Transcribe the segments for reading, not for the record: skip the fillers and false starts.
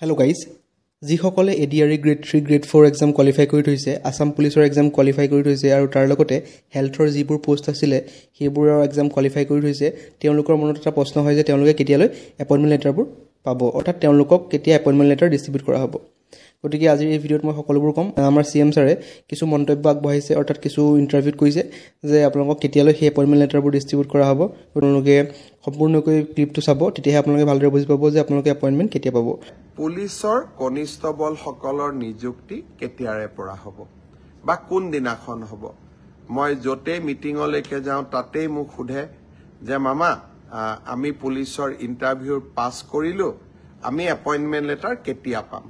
Hello guys, যিসকলে ADRE grade 3 grade 4 exam qualify কৰি থৈছে আসাম পুলিচৰ exam qualify কৰি থৈছে আৰু তাৰ লগতে হেলথৰ যিবোৰ পোষ্ট আছিল সেইবোৰৰ exam qualify কৰি থৈছে তেওঁলোকৰ মনত এটা প্ৰশ্ন হয় যে তেওঁলোকে কেতিয়ালৈ এপইন্টমেন্ট লেটাৰবোৰ পাব অৰ্থাৎ তেওঁলোকক কেতিয়া এপইন্টমেন্ট লেটাৰ ডিস্ট্ৰিবিউট কৰা হ'ব গতিকে আজিৰ এই ভিডিঅ'ত মই সকলোবোৰ কম আমাৰ সিএম ছাৰে কিছু মন্তব্য আগবঢ়াইছে অৰ্থাৎ কিছু ইন্টাৰভিউত কৈছে যে আপোনালোকক কেতিয়ালৈ সেই এপইন্টমেন্ট লেটাৰবোৰ ডিস্ট্ৰিবিউট কৰা হ'ব আপোনালোকে সম্পূৰ্ণকৈ ক্লিপটো চাব তেতিয়াহে আপোনালোকে ভালদৰে বুজি পাব যে আপোনালোকে এপইন্টমেন্ট কেতিয়া পাব পুলিচৰ কনিষ্টবল সকলৰ নিযুক্তি কেতিয়াৰে পৰা হ'ব বা কোন দিনাখন হ'ব মই যতে মিটিংলৈকে যাওঁ তাতেই মোক সুধে যে মামা আমি পুলিচৰ ইন্টাৰভিউ পাস কৰিলো আমি এপইন্টমেন্ট লেটাৰ কেতিয়া পাম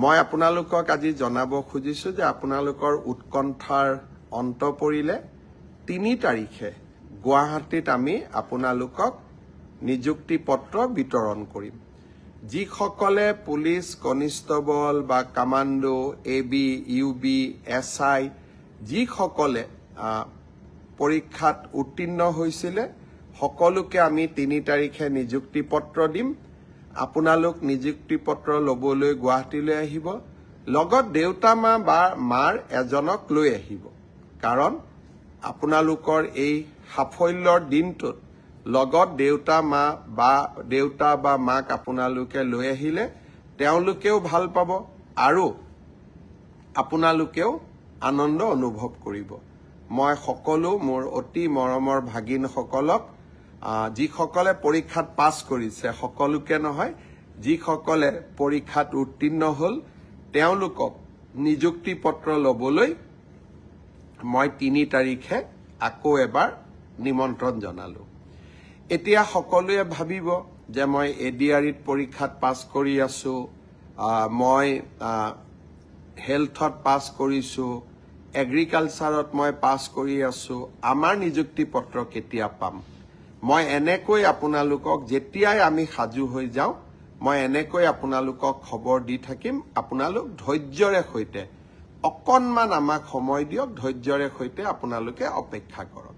মই আপোনালোকক আজি জনাব খুজিছো যে আপোনালোকৰ উৎকণ্ঠাৰ অন্ত পৰিলে 3 তাৰিখে গুৱাহাটীত আমি আপোনালোকক নিযুক্তি পত্ৰ বিতৰণ কৰিম যিসকলে পুলিচ কনিষ্টবল বা কমান্ডো এবি ইউবি এসআই যিসকলে পৰীক্ষাত উত্তীৰ্ণ হৈছিল সকলোকে আমি 3 তাৰিখে নিযুক্তি পত্ৰ দিম আপোনালোক নিযুক্তি পত্ৰ লবলৈ গুৱাহাটীলৈ আহিব লগত দেউতা মা বা মাৰ এজনক লৈ আহিব কাৰণ আপোনালোকৰ এই সাফল্যৰ দিনটোত লগত দেউতা বা মাক আপোনালোকে লৈ আহিলে তেওঁলোকেও ভাল পাব আৰু আপোনালোকেও আনন্দ অনুভৱ কৰিব মই সকলো মোৰ অতি মৰমৰ ভাগিনসকলক যিসকলে পৰীক্ষাত পাছ কৰিছে সকলোকে নহয় যিসকলে পৰীক্ষাত উত্তীৰ্ণ হল তেওঁলোকক নিযুক্তি পত্ৰ লবলৈ মই 3 তাৰিখে আকৌ এবাৰ নিমন্ত্ৰণ জনালো এতিয়া সকলোৱে ভাবিব যে মই এডিআৰিত পৰীক্ষাত পাছ কৰি আছো মই হেলথত পাছ কৰিছো এগ্ৰিকালচাৰত মই পাছ কৰি আছো আমাৰ নিযুক্তি পত্ৰ কেতিয়া পাম মই এনেকৈ আপোনালোকক যেতিয়াই আমি সাজু হৈ যাওঁ মই এনেকৈ আপোনালোকক খবৰ দি থাকিম আপোনালোক ধৈৰ্যৰে সৈতে অকনমান আমাক সময় দিয়ক ধৈৰ্যৰে সৈতে আপোনালোকে অপেক্ষা কৰক